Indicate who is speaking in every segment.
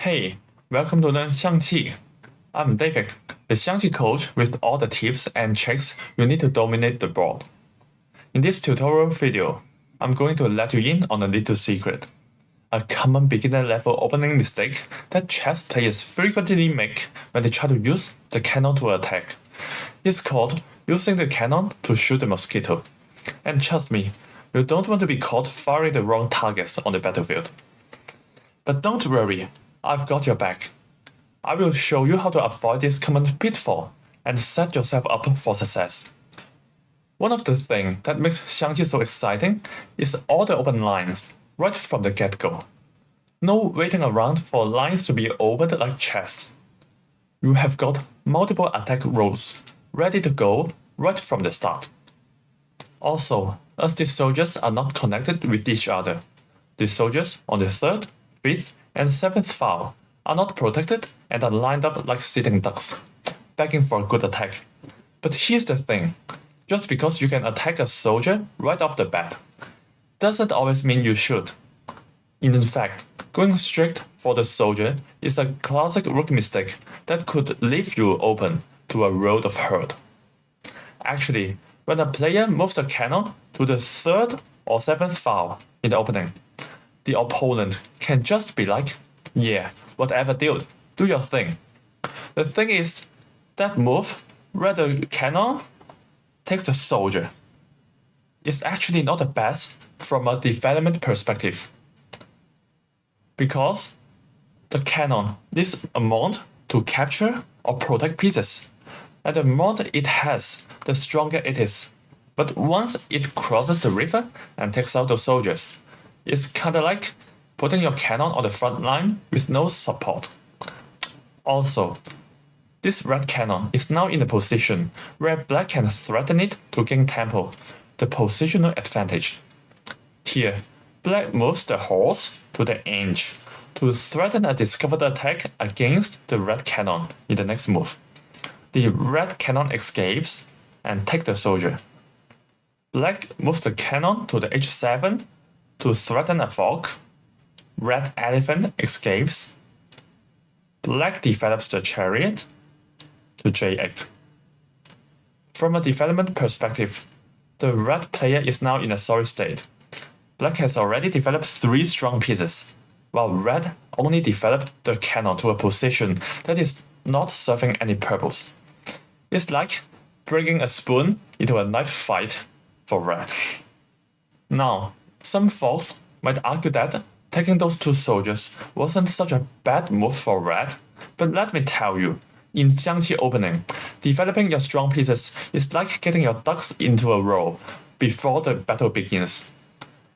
Speaker 1: Hey, welcome to learn Xiangqi. I'm David, the Xiangqi coach with all the tips and tricks you need to dominate the board. In this tutorial video, I'm going to let you in on a little secret. A common beginner level opening mistake that chess players frequently make when they try to use the cannon to attack. It's called using the cannon to shoot a mosquito. And trust me, you don't want to be caught firing the wrong targets on the battlefield. But don't worry, I've got your back. I will show you how to avoid this common pitfall and set yourself up for success. One of the things that makes Xiangqi so exciting is all the open lines, right from the get-go. No waiting around for lines to be opened like chess. You have got multiple attack roles ready to go right from the start. Also, as the soldiers are not connected with each other, the soldiers on the 3rd, 5th, and 7th file are not protected and are lined up like sitting ducks, begging for a good attack. But here's the thing, just because you can attack a soldier right off the bat, doesn't always mean you should. In fact, going straight for the soldier is a classic rook mistake that could leave you open to a road of hurt. Actually, when a player moves the cannon to the 3rd or 7th file in the opening, the opponent can just be like, yeah, whatever dude, do your thing. The thing is, that move, where the cannon takes the soldier, is actually not the best from a development perspective. Because the cannon needs a mount to capture or protect pieces, and the mount it has, the stronger it is. But once it crosses the river and takes out the soldiers, it's kinda like putting your cannon on the front line with no support. Also, this red cannon is now in a position where black can threaten it to gain tempo, the positional advantage. Here, black moves the horse to the edge to threaten a discovered attack against the red cannon in the next move. The red cannon escapes and takes the soldier. Black moves the cannon to the h7 to threaten a fork. Red elephant escapes. Black develops the chariot to j8. From a development perspective, the red player is now in a sorry state. Black has already developed 3 strong pieces, while red only developed the cannon to a position that is not serving any purpose. It's like bringing a spoon into a knife fight for red. Now, some folks might argue that taking those 2 soldiers wasn't such a bad move for red, but let me tell you, in Xiangqi opening, developing your strong pieces is like getting your ducks into a row before the battle begins.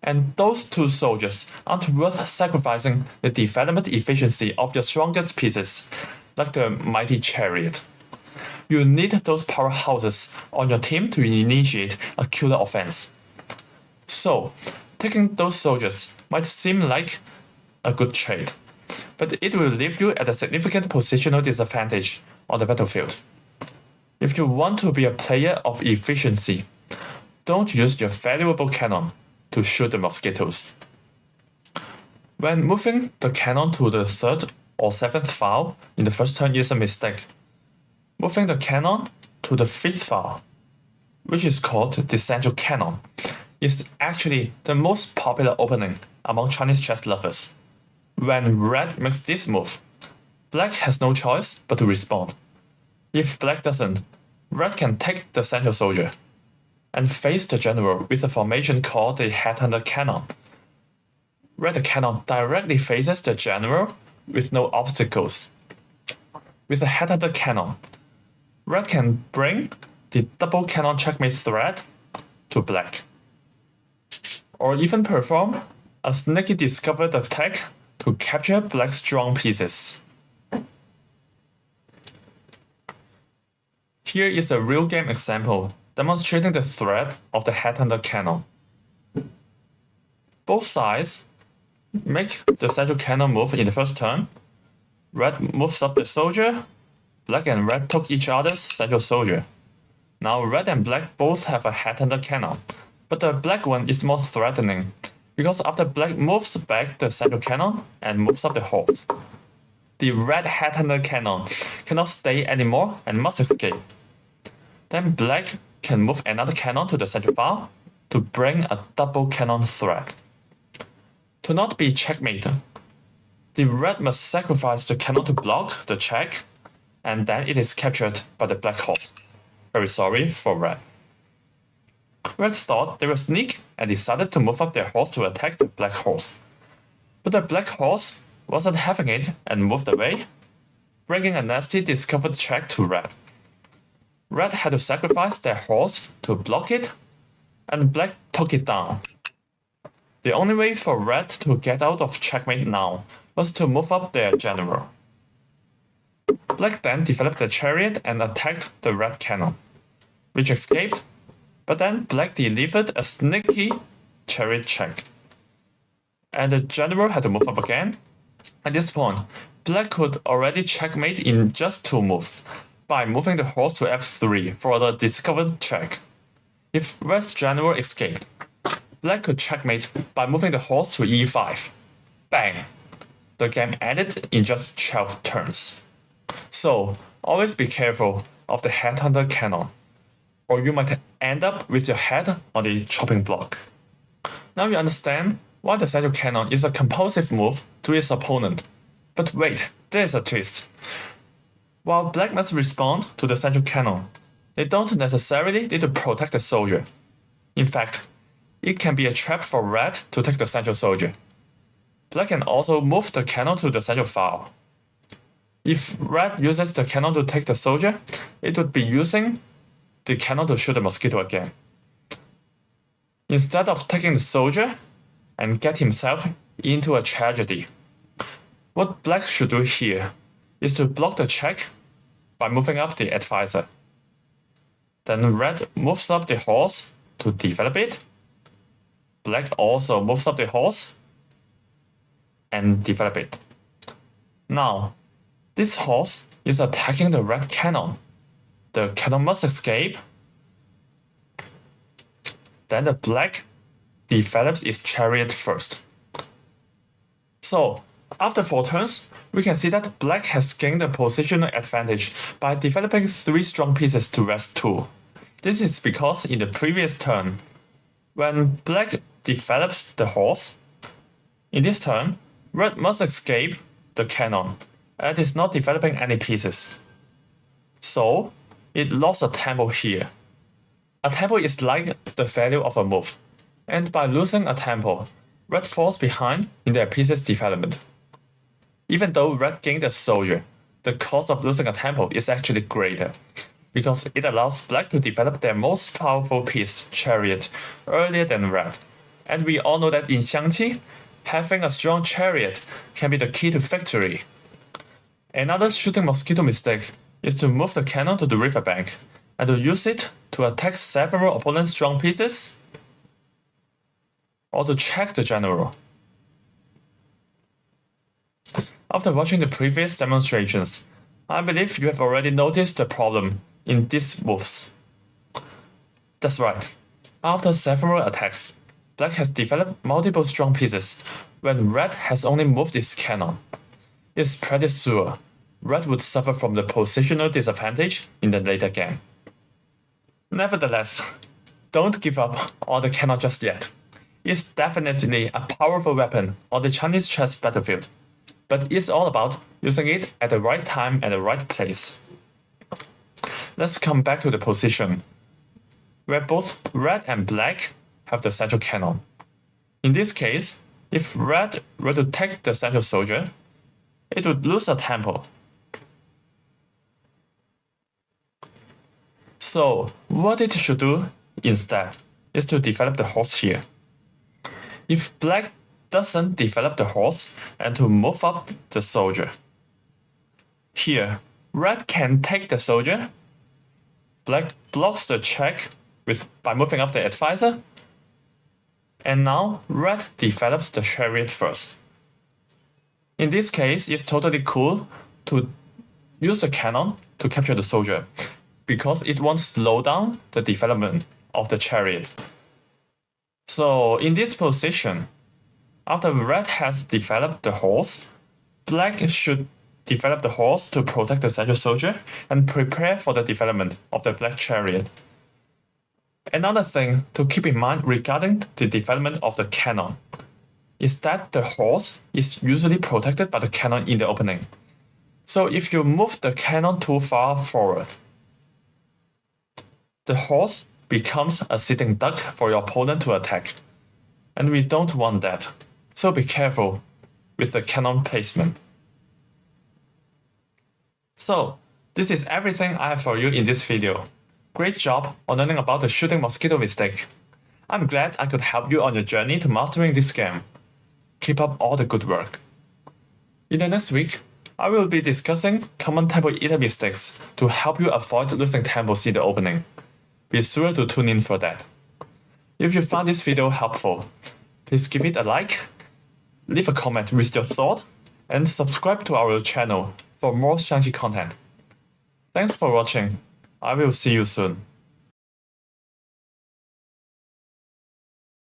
Speaker 1: And those 2 soldiers aren't worth sacrificing the development efficiency of your strongest pieces, like the mighty chariot. You need those powerhouses on your team to initiate a killer offense. So, taking those soldiers might seem like a good trade, but it will leave you at a significant positional disadvantage on the battlefield. If you want to be a player of efficiency, don't use your valuable cannon to shoot the mosquitoes. When moving the cannon to the 3rd or 7th file in the first turn is a mistake. Moving the cannon to the 5th file, which is called the central cannon, is actually the most popular opening among Chinese chess lovers. When red makes this move, black has no choice but to respond. If black doesn't, red can take the central soldier and face the general with a formation called the Headhunter Cannon, where the cannon directly faces the general with no obstacles. With the Headhunter Cannon, red can bring the double cannon checkmate threat to black, or even perform a sneaky discovered attack to capture black's strong pieces. Here is a real game example demonstrating the threat of the Headhunter Cannon. Both sides make the central cannon move in the first turn. Red moves up the soldier. Black and red took each other's central soldier. Now red and black both have a Headhunter Cannon, but the black one is more threatening, because after black moves back the central cannon and moves up the horse, the red Headhunter Cannon cannot stay anymore and must escape. Then black can move another cannon to the central file to bring a double cannon threat. To not be checkmated, the red must sacrifice the cannon to block the check, and then it is captured by the black horse. Very sorry for red. Red thought they were sneak and decided to move up their horse to attack the black horse. But the black horse wasn't having it and moved away, bringing a nasty discovered check to red. Red had to sacrifice their horse to block it, and black took it down. The only way for red to get out of checkmate now was to move up their general. Black then developed a chariot and attacked the red cannon, which escaped, but then black delivered a sneaky chariot check. And the general had to move up again. At this point, black could already checkmate in just 2 moves by moving the horse to f3 for the discovered check. If red's general escaped, black could checkmate by moving the horse to e5. Bang! The game ended in just 12 turns. So, always be careful of the Headhunter Cannon, or you might end up with your head on the chopping block. Now you understand why the central cannon is a compulsive move to its opponent. But wait, there's a twist. While black must respond to the central cannon, they don't necessarily need to protect the soldier. In fact, it can be a trap for red to take the central soldier. Black can also move the cannon to the central file. If red uses the cannon to take the soldier, it would be using the cannon to shoot the mosquito again. Instead of taking the soldier and get himself into a tragedy, what black should do here is to block the check by moving up the advisor. Then red moves up the horse to develop it. Black also moves up the horse and develop it. Now, this horse is attacking the red cannon. The cannon must escape. Then the black develops its chariot first. So, after 4 turns, we can see that black has gained a positional advantage by developing 3 strong pieces to rest 2. This is because in the previous turn, when black develops the horse, in this turn, red must escape the cannon and is not developing any pieces. So, it lost a tempo here. A tempo is like the value of a move, and by losing a tempo, red falls behind in their pieces development. Even though red gained a soldier, the cost of losing a tempo is actually greater, because it allows black to develop their most powerful piece, chariot, earlier than red. And we all know that in Xiangqi, having a strong chariot can be the key to victory. Another shooting mosquito mistake is to move the cannon to the riverbank and to use it to attack several opponent's strong pieces or to check the general. After watching the previous demonstrations, I believe you have already noticed the problem in these moves. That's right. After several attacks, black has developed multiple strong pieces when red has only moved its cannon. It's pretty sure red would suffer from the positional disadvantage in the later game. Nevertheless, don't give up on the cannon just yet. It's definitely a powerful weapon on the Chinese chess battlefield, but it's all about using it at the right time and the right place. Let's come back to the position, where both red and black have the central cannon. In this case, if red were to take the central soldier, it would lose a tempo. So, what it should do instead is to develop the horse here. If black doesn't develop the horse and to move up the soldier. Here, red can take the soldier. Black blocks the check by moving up the advisor. And now red develops the chariot first. In this case, it's totally cool to use the cannon to capture the soldier, because it won't slow down the development of the chariot. So in this position, after red has developed the horse, black should develop the horse to protect the central soldier, and prepare for the development of the black chariot. Another thing to keep in mind regarding the development of the cannon is that the horse is usually protected by the cannon in the opening. So if you move the cannon too far forward, the horse becomes a sitting duck for your opponent to attack. And we don't want that, so be careful with the cannon placement. So, this is everything I have for you in this video. Great job on learning about the shooting mosquito mistake. I'm glad I could help you on your journey to mastering this game. Keep up all the good work. In the next week, I will be discussing common tempo eater mistakes to help you avoid losing tempos in the opening. Be sure to tune in for that. If you found this video helpful, please give it a like, leave a comment with your thought, and subscribe to our channel for more Xiangqi content. Thanks for watching. I will see you soon.